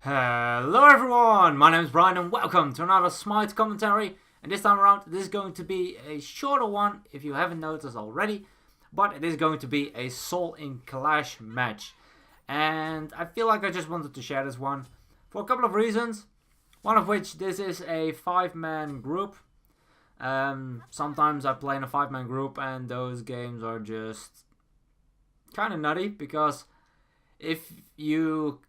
Hello everyone, my name is Brian and welcome to another Smite commentary. And this time around, this is going to be a shorter one if you haven't noticed already. But it is going to be a Soul in Clash match. And I feel like I just wanted to share this one for a couple of reasons. One of which, this is a 5-man group. Sometimes I play in a 5-man group and those games are just kind of nutty. Because if you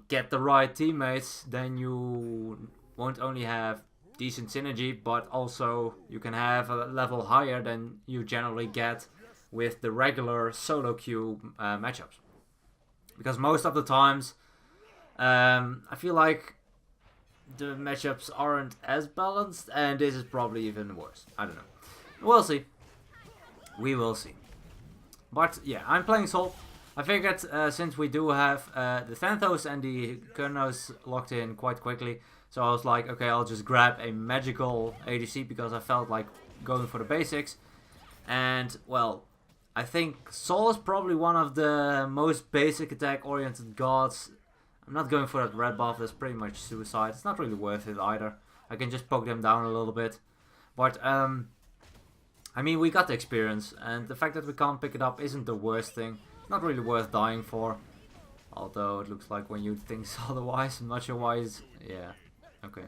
get the right teammates, then you won't only have decent synergy, but also you can have a level higher than you generally get with the regular solo queue matchups. Because most of the times, I feel like the matchups aren't as balanced, and this is probably even worse. I don't know. We'll see. We will see. But yeah, I'm playing Soul. I figured since we do have the Thanatos and the Kurnos locked in quite quickly, so I was like, okay, I'll just grab a magical ADC because I felt like going for the basics. And, well, I think Soul is probably one of the most basic attack-oriented gods. I'm not going for that red buff, that's pretty much suicide. It's not really worth it either. I can just poke them down a little bit. But, I mean, we got the experience, and the fact that we can't pick it up isn't the worst thing. Not really worth dying for. Although it looks like when you think otherwise. I'm not sure why it's... yeah. Okay.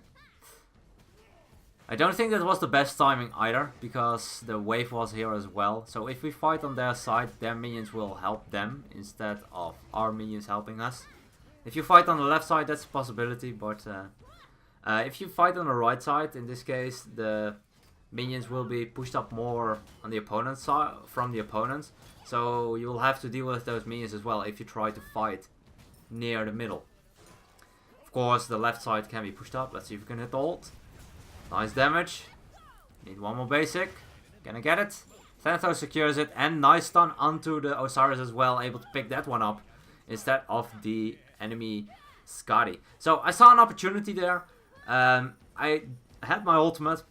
I don't think that was the best timing either. Because the wave was here as well. So if we fight on their side, their minions will help them. Instead of our minions helping us. If you fight on the left side, that's a possibility. But if you fight on the right side, in this case, the minions will be pushed up more on the opponent's side, from the opponents. So you will have to deal with those minions as well if you try to fight near the middle. Of course, the left side can be pushed up. Let's see if we can hit the ult. Nice damage. Need one more basic. Gonna get it. Thanatos secures it. And nice stun onto the Osiris as well. Able to pick that one up instead of the enemy Skadi. So I saw an opportunity there. I had my ultimate.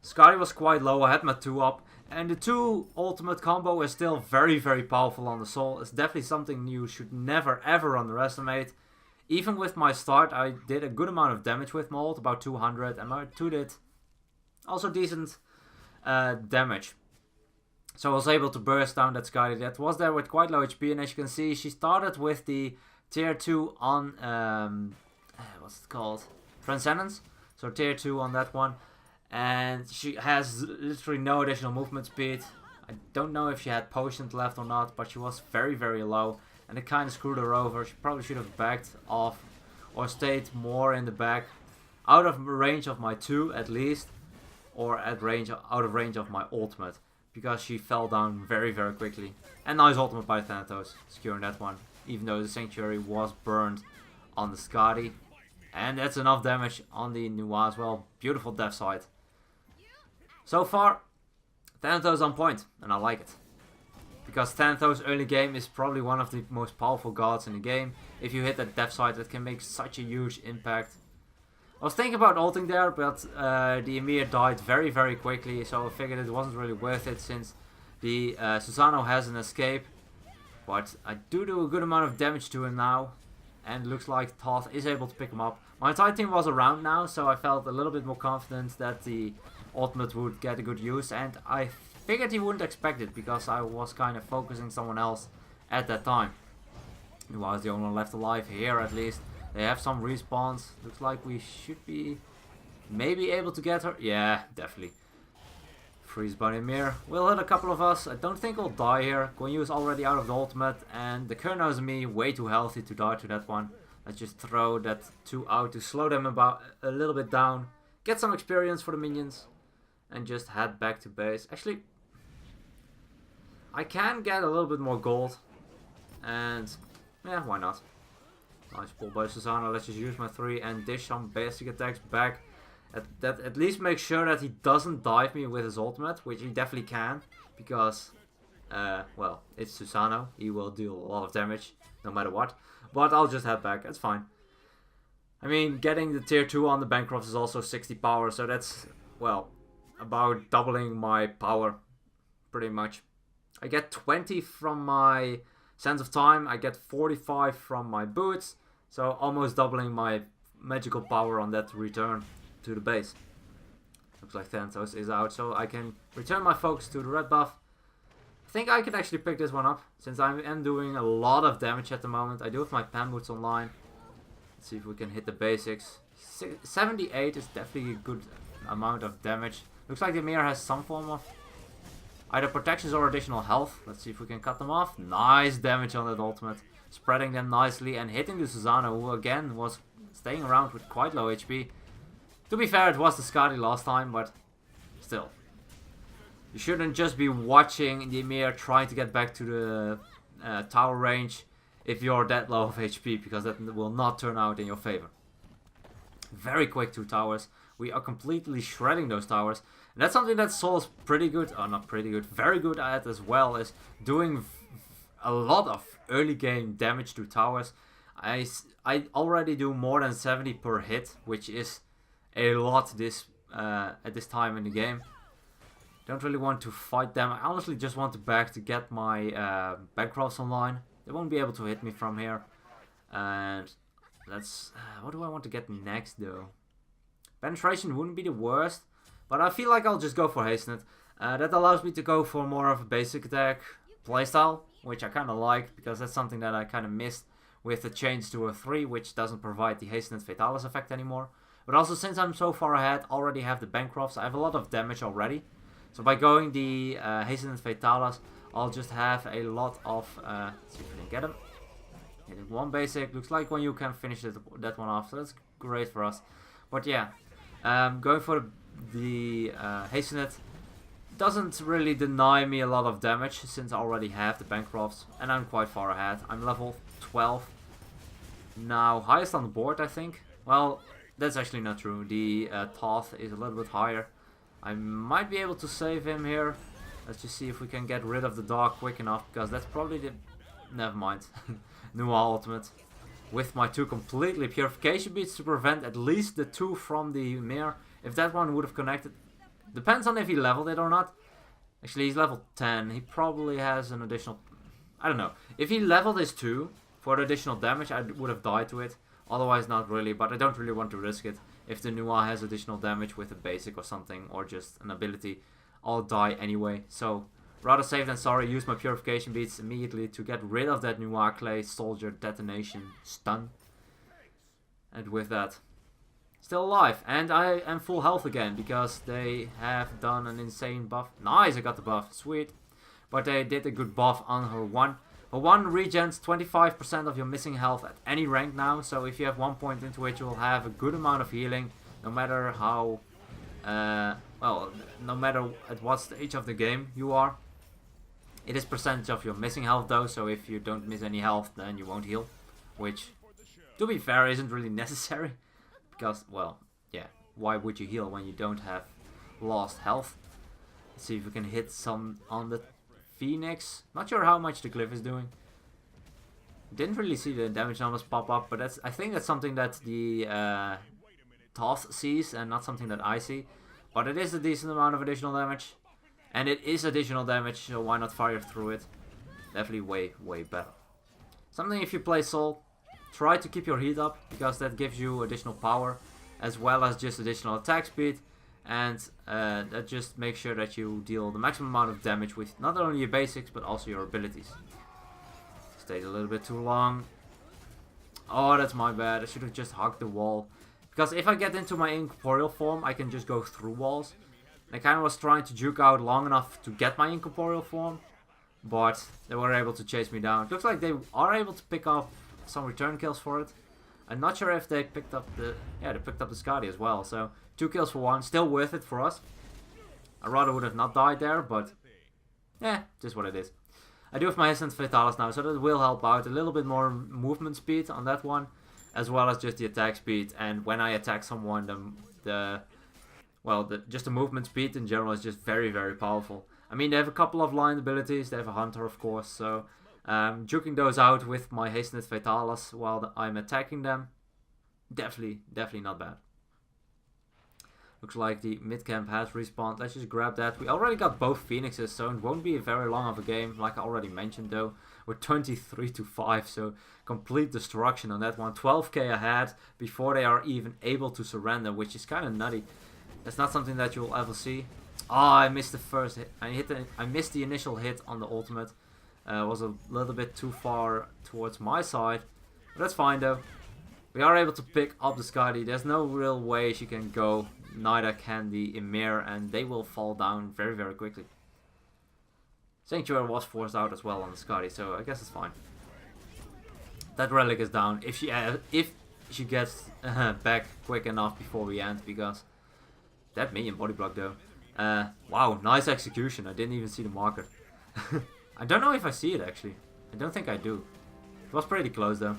Skadi was quite low. I had my 2 up. And the 2 ultimate combo is still very, very powerful on the Soul. It's definitely something you should never, ever underestimate. Even with my start, I did a good amount of damage with my ult, about 200. And my 2 did also decent damage. So I was able to burst down that Skadi that was there with quite low HP. And as you can see, she started with the tier 2 on, what's it called? Transcendence. So tier 2 on that one. And she has literally no additional movement speed. I don't know if she had potions left or not, but she was very, very low. And it kind of screwed her over. She probably should have backed off or stayed more in the back. Out of range of my 2 at least. Or out of range of my ultimate. Because she fell down very, very quickly. And nice ultimate by Thanatos, securing that one. Even though the Sanctuary was burned on the Skadi. And that's enough damage on the Nuwa as well. Beautiful death side. So far, Thanatos on point, and I like it. Because Thanatos early game is probably one of the most powerful gods in the game. If you hit that death side, that can make such a huge impact. I was thinking about ulting there, but the Emir died very, very quickly. So I figured it wasn't really worth it since the Susano has an escape. But I do a good amount of damage to him now. And it looks like Thoth is able to pick him up. My entire team was around now, so I felt a little bit more confident that the ultimate would get a good use. And I figured he wouldn't expect it, because I was kind of focusing someone else at that time. He was the only one left alive here at least. They have some respawns. Looks like we should be maybe able to get her. Yeah, definitely. Freeze by Emir. We'll hit a couple of us. I don't think we'll die here. Guan Yu is already out of the ultimate. And the Kurnos and me way too healthy to die to that one. Let's just throw that 2 out to slow them about a little bit down. Get some experience for the minions. And just head back to base. Actually, I can get a little bit more gold. And yeah, why not? Nice pull by Susano. Let's just use my 3 and dish some basic attacks back. That at least make sure that he doesn't dive me with his ultimate, which he definitely can, because, well, it's Susano. He will deal a lot of damage, no matter what. But I'll just head back, that's fine. I mean, getting the tier 2 on the Bancroft is also 60 power, so that's, well, about doubling my power, pretty much. I get 20 from my Sense of Time, I get 45 from my boots, So almost doubling my magical power on that return to the base. Looks like Thanatos is out, so I can return my focus to the red buff. I think I could actually pick this one up, since I am doing a lot of damage at the moment. I do have my Pan Boots online. Let's see if we can hit the basics. 78 is definitely a good amount of damage. Looks like the mirror has some form of either protections or additional health. Let's see if we can cut them off. Nice damage on that ultimate. Spreading them nicely and hitting the Susanoo, who again was staying around with quite low HP. To be fair, it was the Skadi last time, but still. You shouldn't just be watching the mirror trying to get back to the tower range if you're that low of HP, because that will not turn out in your favor. Very quick 2 towers. We are completely shredding those towers. And that's something that Soul's pretty good, or not pretty good, very good at as well, is doing a lot of early game damage to towers. I already do more than 70 per hit, which is a lot at this time in the game. Don't really want to fight them. I honestly just want to back to get my Bancrofts online. They won't be able to hit me from here. And let's... what do I want to get next though? Penetration wouldn't be the worst, but I feel like I'll just go for Hasten It. That allows me to go for more of a basic attack playstyle, which I kind of like, because that's something that I kind of missed with the change to a 3, which doesn't provide the Hasten It Fatalis effect anymore. But also, since I'm so far ahead, already have the Bancrofts, I have a lot of damage already. So by going the Hasten It Fatalis, I'll just have a lot of... let's see if we can get him. Hitting 1 basic. Looks like when you can finish that one off, so that's great for us. But yeah, going for the Hasten It doesn't really deny me a lot of damage, since I already have the Bancrofts, and I'm quite far ahead. I'm level 12 now, highest on the board, I think. Well, that's actually not true. The Toth is a little bit higher. I might be able to save him here. Let's just see if we can get rid of the dog quick enough, because that's probably the... Never mind. Nua ultimate. With my 2 completely purification beats to prevent at least the 2 from the mirror. If that one would have connected... Depends on if he leveled it or not. Actually, he's level 10. He probably has an additional... I don't know. If he leveled his 2 for the additional damage, I would have died to it. Otherwise, not really, but I don't really want to risk it. If the Nua has additional damage with a basic or something, or just an ability, I'll die anyway. So, rather safe than sorry, use my purification beats immediately to get rid of that Nua Clay Soldier Detonation Stun. And with that, still alive. And I am full health again, because they have done an insane buff. Nice, I got the buff, sweet. But they did a good buff on her 1. Her 1 regens 25% of your missing health at any rank now, so if you have 1 point into it, you will have a good amount of healing, no matter how, well, no matter at what stage of the game you are. It is percentage of your missing health though, so if you don't miss any health, then you won't heal, which, to be fair, isn't really necessary, because, well, yeah, why would you heal when you don't have lost health? Let's see if we can hit some on the Phoenix. Not sure how much the Glyph is doing. Didn't really see the damage numbers pop up, but I think that's something that the Toth sees and not something that I see. But it is a decent amount of additional damage. And it is additional damage, so why not fire through it? Definitely way better. Something if you play Soul, try to keep your heat up, because that gives you additional power, as well as just additional attack speed. And that just makes sure that you deal the maximum amount of damage with not only your basics, but also your abilities. Stayed a little bit too long. Oh, that's my bad. I should have just hugged the wall. Because if I get into my incorporeal form, I can just go through walls. I kind of was trying to juke out long enough to get my incorporeal form, but they were able to chase me down. It looks like they are able to pick up some return kills for it. I'm not sure if they picked up the... Yeah, they picked up the Skadi as well, so 2 kills for 1, still worth it for us. I rather would have not died there, but... Yeah, just what it is. I do have my Hasten It Fatalis now, so that will help out. A little bit more movement speed on that one, as well as just the attack speed. And when I attack someone, just the movement speed in general is just very powerful. I mean, they have a couple of line abilities. They have a Hunter, of course, so... juking those out with my Hasten It Fatalis while I'm attacking them, definitely not bad. Looks like the mid camp has respawned. Let's just grab that. We already got both Phoenixes, so it won't be very long of a game, like I already mentioned though. with 23-5. So complete destruction on that one. 12k ahead before they are even able to surrender, which is kind of nutty. That's not something that you'll ever see. Oh, I missed the first hit. I missed the initial hit on the ultimate. Was a little bit too far towards my side. But that's fine though. We are able to pick up the Skadi. There's no real way she can go. Neither can the Emir, and they will fall down very, very quickly. Sanctuary was forced out as well on the Skadi, so I guess it's fine. That relic is down. If she gets back quick enough before we end, because that minion body block though. Wow, nice execution. I didn't even see the marker. I don't know if I see it actually. I don't think I do. It was pretty close though.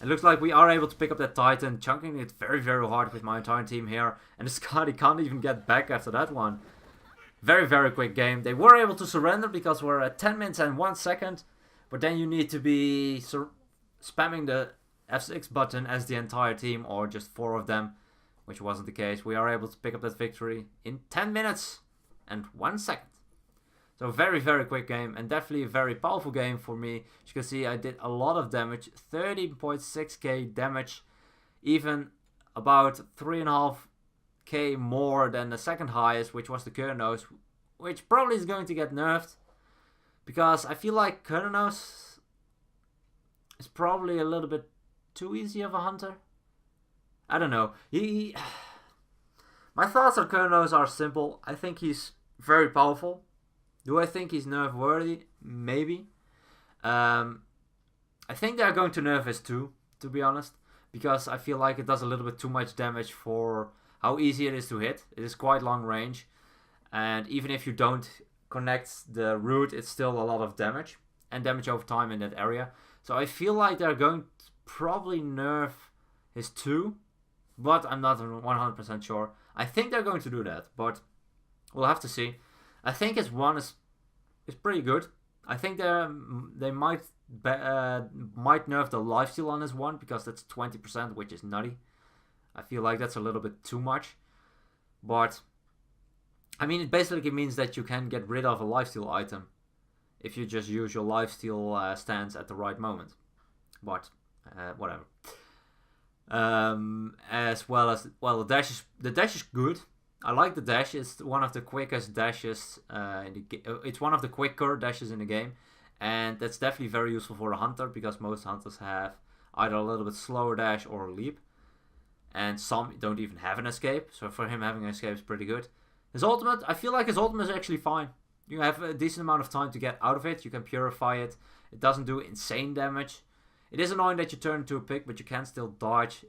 It looks like we are able to pick up that Titan, chunking it very, very hard with my entire team here. And the Skadi can't even get back after that one. Very, very quick game. They were able to surrender because we're at 10 minutes and 1 second. But then you need to be spamming the F6 button as the entire team, or just 4 of them, which wasn't the case. We are able to pick up that victory in 10 minutes and 1 second. So very, very quick game, and definitely a very powerful game for me. As you can see, I did a lot of damage, 13.6k damage, even about 3.5k more than the second highest, which was the Kurnos, which probably is going to get nerfed, because I feel like Kurnos is probably a little bit too easy of a hunter. I don't know. My thoughts on Kurnos are simple. I think he's very powerful. Do I think he's nerf worthy? Maybe. I think they're going to nerf his 2, to be honest, because I feel like it does a little bit too much damage for how easy it is to hit. It is quite long range, and even if you don't connect the root, it's still a lot of damage, and damage over time in that area. So I feel like they're going to probably nerf his 2, but I'm not 100% sure. I think they're going to do that, but we'll have to see. I think his 1 is pretty good. I think they might nerf the lifesteal on his 1, because that's 20%, which is nutty. I feel like that's a little bit too much. But I mean, it basically means that you can get rid of a lifesteal item if you just use your lifesteal stance at the right moment. But whatever. As well as the dash is good. I like the dash. It's one of the quickest dashes it's one of the quicker dashes in the game, and that's definitely very useful for a hunter, because most hunters have either a little bit slower dash or a leap, and some don't even have an escape. So for him, having an escape is pretty good. His ultimate, I feel like his ultimate is actually fine. You have a decent amount of time to get out of it. You can purify it. It doesn't do insane damage. It is annoying that you turn into a pig, but you can still dodge.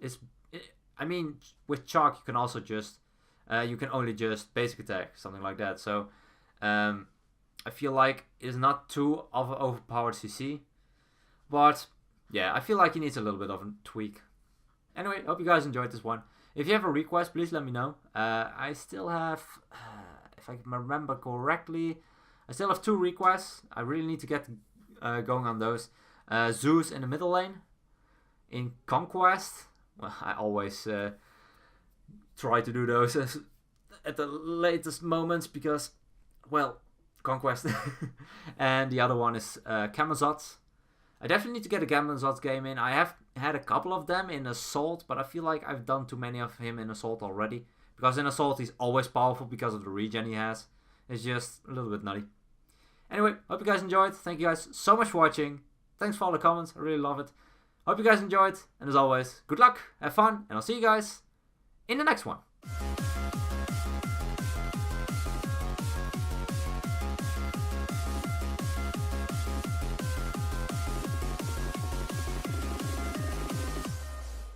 I mean, with Chalk you can also just you can only just basic attack, something like that. So I feel like it is not too of an overpowered CC. But yeah, I feel like he needs a little bit of a tweak. Anyway, hope you guys enjoyed this one. If you have a request, please let me know. I still have, if I can remember correctly, I still have 2 requests. I really need to get going on those. Zeus in the middle lane. In Conquest. Well, I always try to do those at the latest moments because, well, Conquest. And the other one is Camazotz. I definitely need to get a Camazotz game in. I have had a couple of them in Assault, but I feel like I've done too many of him in Assault already. Because in Assault he's always powerful because of the regen he has. It's just a little bit nutty. Anyway, hope you guys enjoyed. Thank you guys so much for watching. Thanks for all the comments. I really love it. Hope you guys enjoyed. And as always, good luck, have fun, and I'll see you guys in the next one.